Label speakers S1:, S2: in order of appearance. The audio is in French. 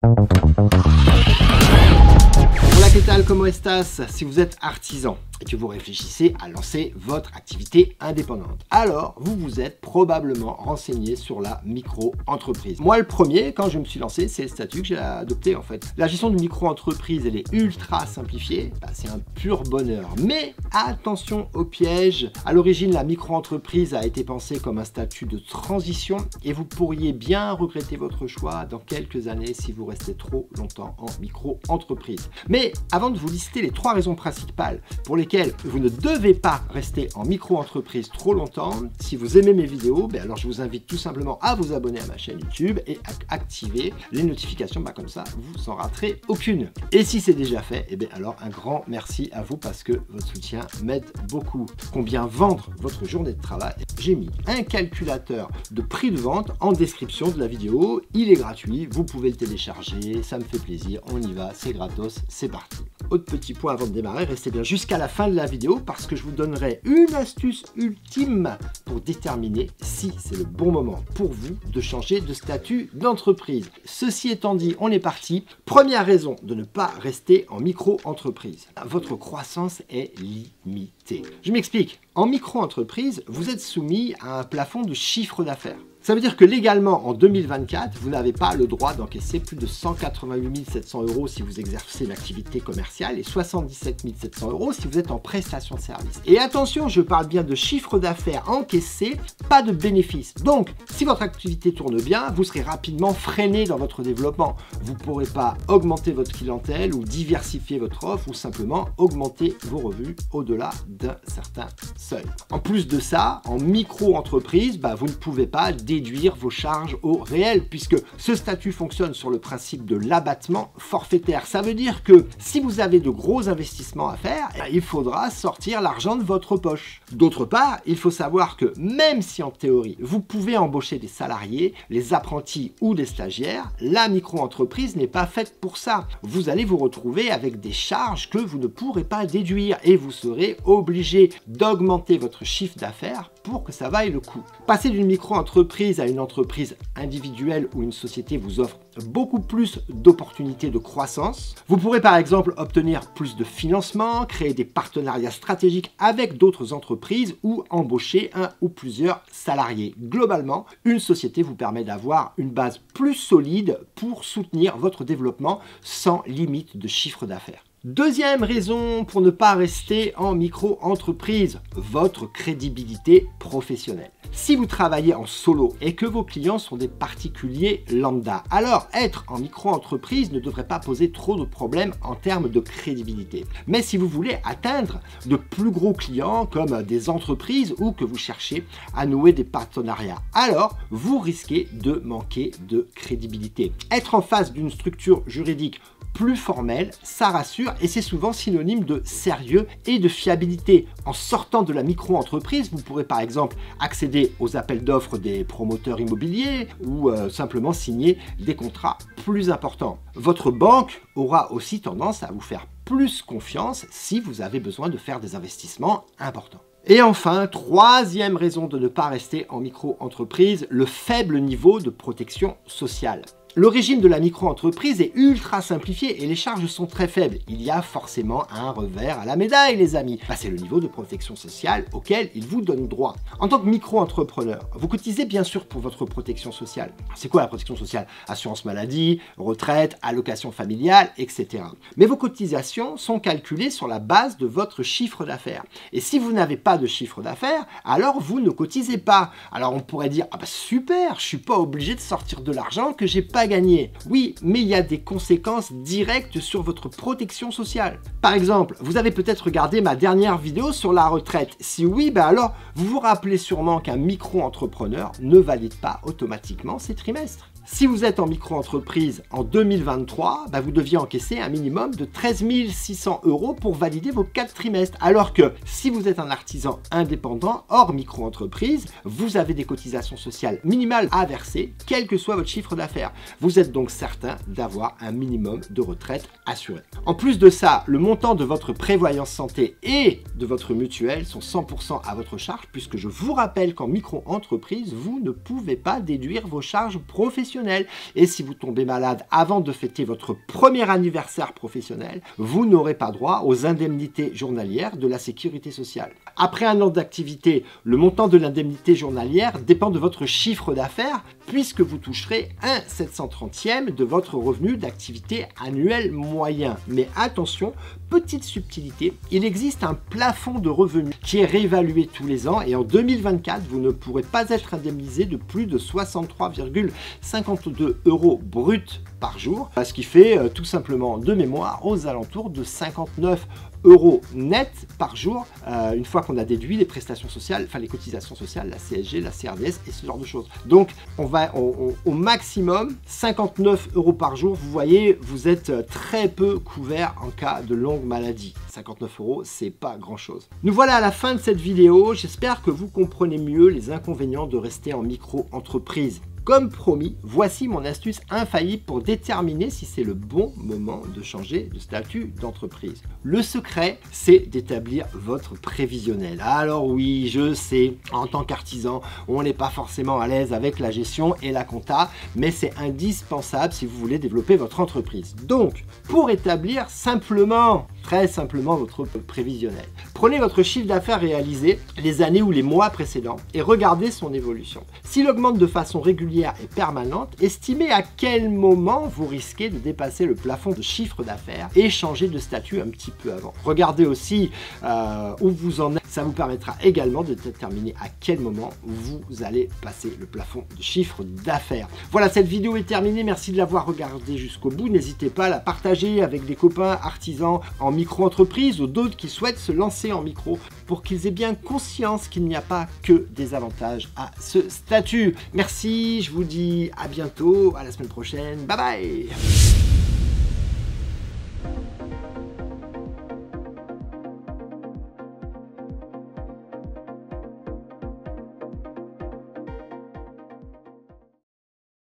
S1: Hola, ¿qué tal? ¿Cómo estás? Si vous êtes artisan et que vous réfléchissez à lancer votre activité indépendante, alors vous vous êtes probablement renseigné sur la micro-entreprise. Moi, le premier, quand je me suis lancé, c'est le statut que j'ai adopté en fait. La gestion d'une micro-entreprise, elle est ultra simplifiée, c'est un pur bonheur. Mais attention au piège. À l'origine, la micro-entreprise a été pensée comme un statut de transition et vous pourriez bien regretter votre choix dans quelques années si vous restez trop longtemps en micro-entreprise. Mais avant de vous lister les 3 raisons principales pour lesquelles vous ne devez pas rester en micro-entreprise trop longtemps, si vous aimez mes vidéos, alors je vous invite tout simplement à vous abonner à ma chaîne YouTube et à activer les notifications, comme ça vous n'en raterez aucune. Et si c'est déjà fait, alors un grand merci à vous parce que votre soutien m'aide beaucoup. Combien vendre votre journée de travail? J'ai mis un calculateur de prix de vente en description de la vidéo, il est gratuit, vous pouvez le télécharger, ça me fait plaisir, on y va, c'est gratos, c'est parti. Autre petit point avant de démarrer, restez bien jusqu'à la fin de la vidéo parce que je vous donnerai une astuce ultime pour déterminer si c'est le bon moment pour vous de changer de statut d'entreprise. Ceci étant dit, on est parti. Première raison de ne pas rester en micro-entreprise. Votre croissance est limitée. Je m'explique. En micro-entreprise, vous êtes soumis à un plafond de chiffre d'affaires. Ça veut dire que légalement, en 2024, vous n'avez pas le droit d'encaisser plus de 188 700 € si vous exercez une activité commerciale et 77 700 € si vous êtes en prestation de service. Et attention, je parle bien de chiffre d'affaires encaissé, pas de bénéfices. Donc, si votre activité tourne bien, vous serez rapidement freiné dans votre développement. Vous ne pourrez pas augmenter votre clientèle ou diversifier votre offre ou simplement augmenter vos revenus au-delà d'un certain seuil. En plus de ça, en micro-entreprise, vous ne pouvez pas déduire vos charges au réel puisque ce statut fonctionne sur le principe de l'abattement forfaitaire. Ça veut dire que si vous avez de gros investissements à faire, il faudra sortir l'argent de votre poche. D'autre part, il faut savoir que même si en théorie, vous pouvez embaucher des salariés, les apprentis ou des stagiaires, la micro-entreprise n'est pas faite pour ça. Vous allez vous retrouver avec des charges que vous ne pourrez pas déduire et vous serez obligé d'augmenter votre chiffre d'affaires pour que ça vaille le coup. Passer d'une micro-entreprise à une entreprise individuelle ou une société vous offre beaucoup plus d'opportunités de croissance. Vous pourrez par exemple obtenir plus de financement, créer des partenariats stratégiques avec d'autres entreprises ou embaucher un ou plusieurs salariés. Globalement, une société vous permet d'avoir une base plus solide pour soutenir votre développement sans limite de chiffre d'affaires. Deuxième raison pour ne pas rester en micro-entreprise, votre crédibilité professionnelle. Si vous travaillez en solo et que vos clients sont des particuliers lambda, alors être en micro-entreprise ne devrait pas poser trop de problèmes en termes de crédibilité. Mais si vous voulez atteindre de plus gros clients comme des entreprises ou que vous cherchez à nouer des partenariats, alors vous risquez de manquer de crédibilité. Être en face d'une structure juridique plus formelle, ça rassure et c'est souvent synonyme de sérieux et de fiabilité. En sortant de la micro-entreprise, vous pourrez par exemple accéder aux appels d'offres des promoteurs immobiliers ou simplement signer des contrats plus importants. Votre banque aura aussi tendance à vous faire plus confiance si vous avez besoin de faire des investissements importants. Et enfin, troisième raison de ne pas rester en micro-entreprise, le faible niveau de protection sociale. Le régime de la micro-entreprise est ultra simplifié et les charges sont très faibles. Il y a forcément un revers à la médaille, les amis. C'est le niveau de protection sociale auquel il vous donne droit. En tant que micro-entrepreneur, vous cotisez bien sûr pour votre protection sociale. C'est quoi la protection sociale? Assurance maladie, retraite, allocation familiale, etc. Mais vos cotisations sont calculées sur la base de votre chiffre d'affaires. Et si vous n'avez pas de chiffre d'affaires, alors vous ne cotisez pas. Alors on pourrait dire, super, je suis pas obligé de sortir de l'argent que j'ai pas gagner. Oui, mais il y a des conséquences directes sur votre protection sociale. Par exemple, vous avez peut-être regardé ma dernière vidéo sur la retraite. Si oui, alors vous vous rappelez sûrement qu'un micro-entrepreneur ne valide pas automatiquement ses trimestres. Si vous êtes en micro-entreprise en 2023, vous deviez encaisser un minimum de 13 600 € pour valider vos 4 trimestres. Alors que si vous êtes un artisan indépendant hors micro-entreprise, vous avez des cotisations sociales minimales à verser, quel que soit votre chiffre d'affaires. Vous êtes donc certain d'avoir un minimum de retraite assuré. En plus de ça, le montant de votre prévoyance santé et de votre mutuelle sont 100% à votre charge, puisque je vous rappelle qu'en micro-entreprise, vous ne pouvez pas déduire vos charges professionnelles. professionnel. Et si vous tombez malade avant de fêter votre premier anniversaire professionnel, vous n'aurez pas droit aux indemnités journalières de la sécurité sociale. Après un an d'activité, le montant de l'indemnité journalière dépend de votre chiffre d'affaires puisque vous toucherez 1/730e de votre revenu d'activité annuel moyen. Mais attention, petite subtilité, il existe un plafond de revenus qui est réévalué tous les ans et en 2024, vous ne pourrez pas être indemnisé de plus de 63,52 € bruts par jour, ce qui fait tout simplement de mémoire aux alentours de 59 € net par jour, une fois qu'on a déduit les prestations sociales, enfin les cotisations sociales, la CSG, la CRDS et ce genre de choses. Donc on va au maximum 59 € par jour. Vous voyez, vous êtes très peu couvert en cas de longue maladie. 59 €, c'est pas grand chose. Nous voilà à la fin de cette vidéo. J'espère que vous comprenez mieux les inconvénients de rester en micro-entreprise. Comme promis, voici mon astuce infaillible pour déterminer si c'est le bon moment de changer de statut d'entreprise. Le secret, c'est d'établir votre prévisionnel. Alors oui, je sais, en tant qu'artisan, on n'est pas forcément à l'aise avec la gestion et la compta, mais c'est indispensable si vous voulez développer votre entreprise. Donc, pour établir simplement, très simplement votre prévisionnel, prenez votre chiffre d'affaires réalisé les années ou les mois précédents et regardez son évolution. S'il augmente de façon régulière et permanente, estimez à quel moment vous risquez de dépasser le plafond de chiffre d'affaires et changer de statut un petit peu avant. Regardez aussi où vous en êtes, ça vous permettra également de déterminer à quel moment vous allez passer le plafond de chiffre d'affaires. Voilà, cette vidéo est terminée, merci de l'avoir regardée jusqu'au bout, n'hésitez pas à la partager avec des copains artisans en micro-entreprise ou d'autres qui souhaitent se lancer en micro pour qu'ils aient bien conscience qu'il n'y a pas que des avantages à ce statut. Merci, je vous dis à bientôt, à la semaine prochaine, bye bye.